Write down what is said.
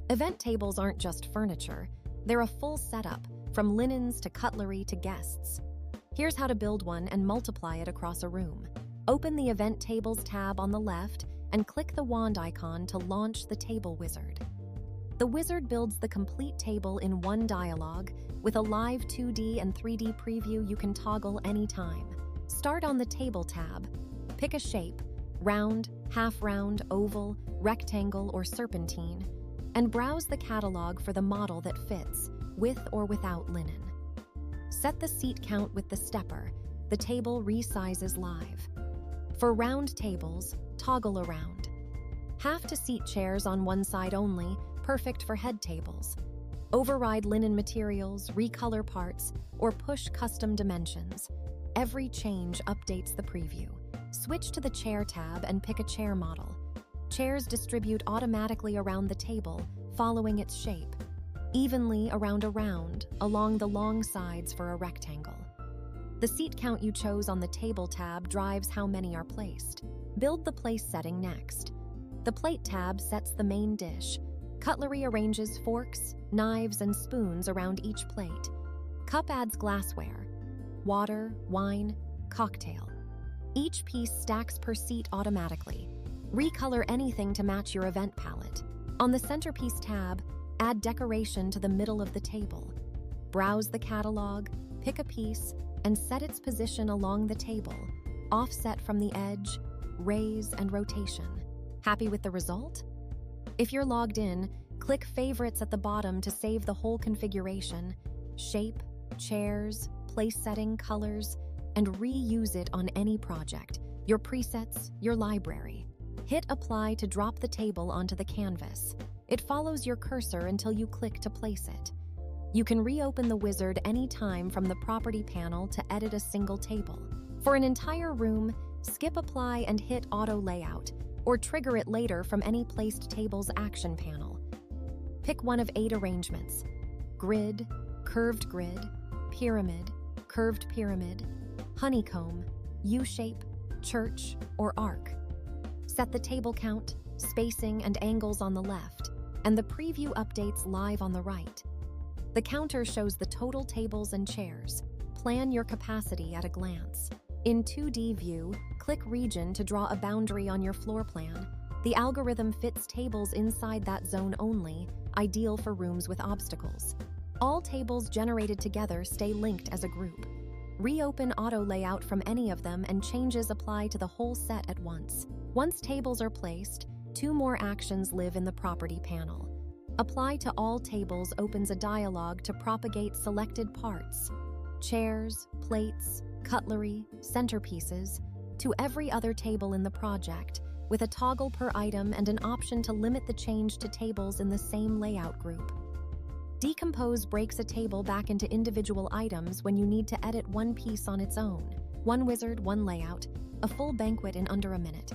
Event tables aren't just furniture, they're a full setup, from linens to cutlery to guests. Here's how to build one and multiply it across a room. Open the Event Tables tab on the left and click the wand icon to launch the Table Wizard. The wizard builds the complete table in one dialog with a live 2D and 3D preview you can toggle anytime. Start on the Table tab. Pick a shape, round, half-round, oval, rectangle, or serpentine, and browse the catalog for the model that fits, with or without linen. Set the seat count with the stepper. The table resizes live. For round tables, toggle around. Half-to-seat chairs on one side only, perfect for head tables. Override linen materials, recolor parts, or push custom dimensions. Every change updates the preview. Switch to the Chair tab and pick a chair model. Chairs distribute automatically around the table, following its shape. Evenly around a round, along the long sides for a rectangle. The seat count you chose on the Table tab drives how many are placed. Build the place setting next. The Plate tab sets the main dish. Cutlery arranges forks, knives, and spoons around each plate. Cup adds glassware, water, wine, cocktail. Each piece stacks per seat automatically. Recolor anything to match your event palette. On the Centerpiece tab, add decoration to the middle of the table. Browse the catalog, pick a piece, and set its position along the table, offset from the edge, raise, and rotation. Happy with the result? If you're logged in, click Favorites at the bottom to save the whole configuration, shape, chairs, place setting, colors, and reuse it on any project, your presets, your library. Hit Apply to drop the table onto the canvas. It follows your cursor until you click to place it. You can reopen the wizard anytime from the Property panel to edit a single table. For an entire room, skip Apply and hit Auto Layout, or trigger it later from any Placed Tables action panel. Pick one of 8 arrangements: grid, curved grid, pyramid, curved pyramid, honeycomb, U-shape, church, or arc. Set the table count, spacing, and angles on the left, and the preview updates live on the right. The counter shows the total tables and chairs. Plan your capacity at a glance. In 2D view, click Region to draw a boundary on your floor plan. The algorithm fits tables inside that zone only, ideal for rooms with obstacles. All tables generated together stay linked as a group. Reopen Auto Layout from any of them and changes apply to the whole set at once. Once tables are placed, 2 more actions live in the Property panel. Apply to all tables opens a dialog to propagate selected parts, chairs, plates, cutlery, centerpieces, to every other table in the project, with a toggle per item and an option to limit the change to tables in the same layout group. Decompose breaks a table back into individual items when you need to edit one piece on its own. One wizard, one layout, a full banquet in under a minute.